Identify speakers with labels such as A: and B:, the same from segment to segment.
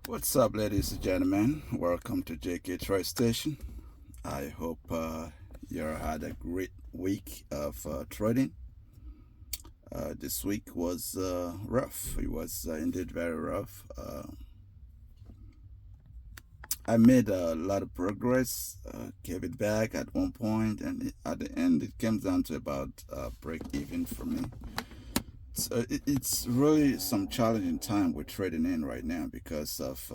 A: What's up, ladies and gentlemen? Welcome to JK Troy Station. I hope you had a great week of trading. This week was rough. It was indeed very rough. I made a lot of progress, gave it back at one point, and at the end, it came down to about break even for me. It's really some challenging time we're trading in right now because of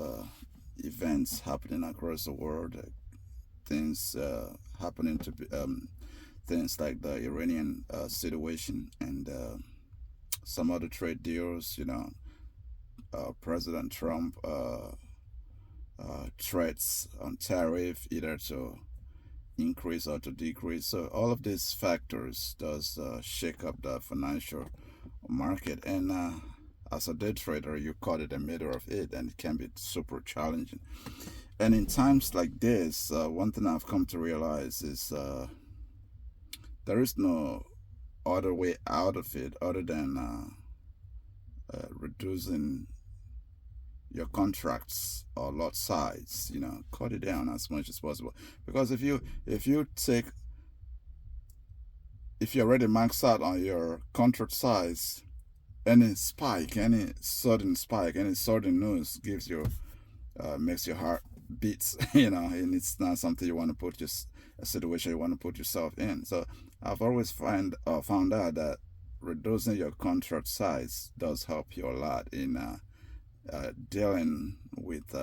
A: events happening across the world, things happening to be, things like the Iranian situation and some other trade deals. President Trump threats on tariff either to increase or to decrease. So all of these factors does shake up the financial market, and as a day trader, you caught it in the middle of it, and it can be super challenging. And in times like this, one thing I've come to realize is there is no other way out of it other than reducing your contracts or lot size. Cut it down as much as possible. Because if you're already maxed out on your contract size, any sudden spike, any sudden news gives you makes your heart beats, and it's not something you want to put just a situation you want to put yourself in. So I've always found out that reducing your contract size does help you a lot in dealing with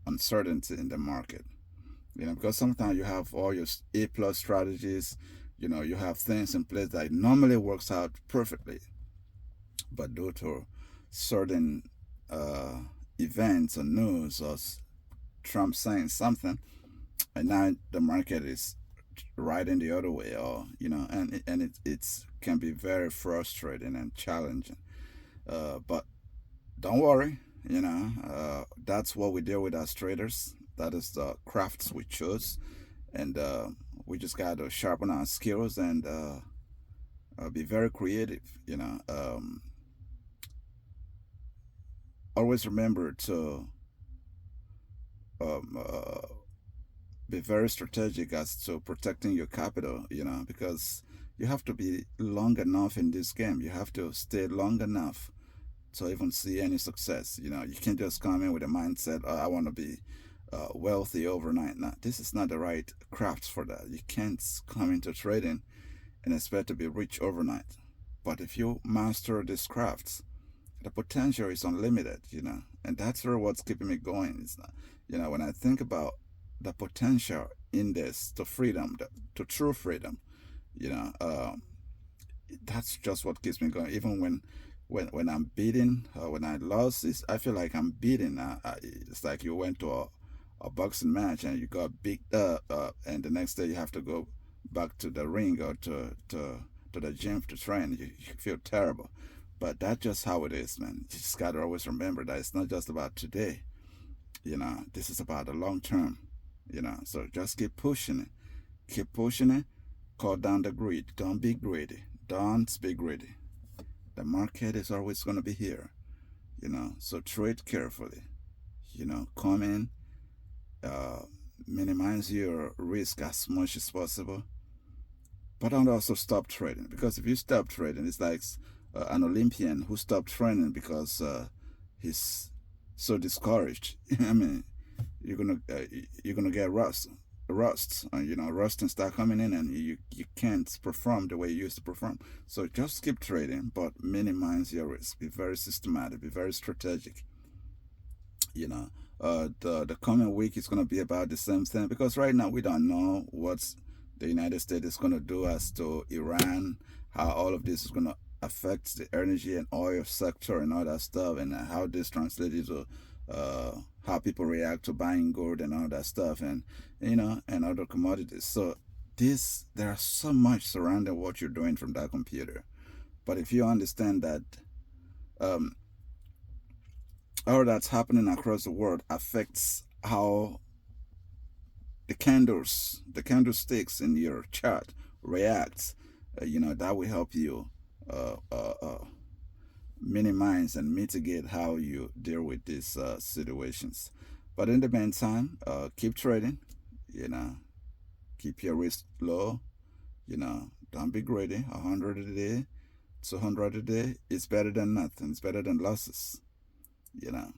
A: uncertainty in the market. Because sometimes you have all your A plus strategies, you have things in place that normally works out perfectly, but due to certain events or news or Trump saying something, and now the market is riding the other way, or and it can be very frustrating and challenging. But don't worry, that's what we deal with as traders. That is the crafts we chose, and we just got to sharpen our skills and be very creative. Always remember to um, uh, be very strategic as to protecting your capital, because you have to be long enough in this game. You have to stay long enough to even see any success. You can't just come in with a mindset, oh, I want to be wealthy overnight. Now, this is not the right craft for that. You can't come into trading and expect to be rich overnight. But if you master these crafts, the potential is unlimited, and that's really what's keeping me going. It's not, when I think about the potential in this to freedom, to true freedom, you know, um, that's just what keeps me going. Even when I'm beating, when I lost, I feel like I'm beating. It's like you went to a boxing match and you got beat up, and the next day you have to go back to the ring or to the gym to train. You feel terrible. But that's just how it is, man. You just got to always remember that it's not just about today. This is about the long term. So just keep pushing it. Keep pushing it. Cut down the greed. Don't be greedy. Don't be greedy. The market is always going to be here. So trade carefully. Come in, uh, minimize your risk as much as possible, but don't also stop trading, because if you stop trading, it's like an Olympian who stopped training because he's so discouraged. I mean, you're gonna uh, you're gonna get rust, rust and start coming in, and you can't perform the way you used to perform. So just keep trading, but minimize your risk. Be very systematic. Be very strategic. You know, the coming week is gonna be about the same thing, because right now we don't know what the United States is gonna do as to Iran, how all of this is gonna affect the energy and oil sector and all that stuff, and how this translates into how people react to buying gold and all that stuff, and and other commodities. So there's so much surrounding what you're doing from that computer. But if you understand that um, all that's happening across the world affects how the candlesticks in your chart react, that will help you uh, uh, uh, minimize and mitigate how you deal with these situations. But in the meantime, keep trading, you know, keep your risk low, don't be greedy. 100 a day, 200 a day is better than nothing. It's better than losses, you know.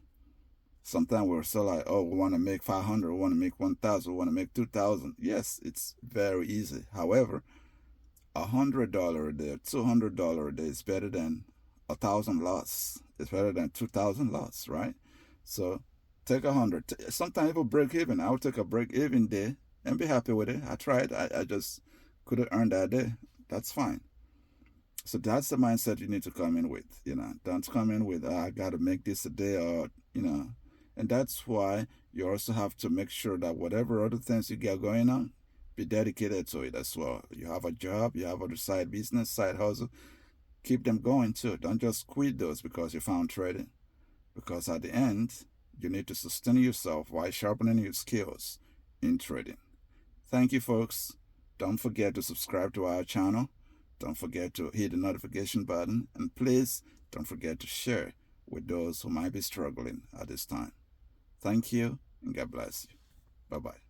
A: Sometimes we're so like, oh, we want to make 500, we want to make 1,000, we want to make 2,000. Yes, it's very easy. However, $100 a day, $200 a day is better than 1,000 loss. It's better than 2,000 loss, right? So take 100. Sometimes even break even. I would take a break even day and be happy with it. I tried. I just couldn't earn that day. That's fine. So that's the mindset you need to come in with. Don't come in with, I got to make this a day, or. And that's why you also have to make sure that whatever other things you get going on, be dedicated to it as well. You have a job, you have other side business, side hustle. Keep them going too. Don't just quit those because you found trading. Because at the end, you need to sustain yourself while sharpening your skills in trading. Thank you, folks. Don't forget to subscribe to our channel. Don't forget to hit the notification button. And please don't forget to share with those who might be struggling at this time. Thank you, and God bless you. Bye-bye.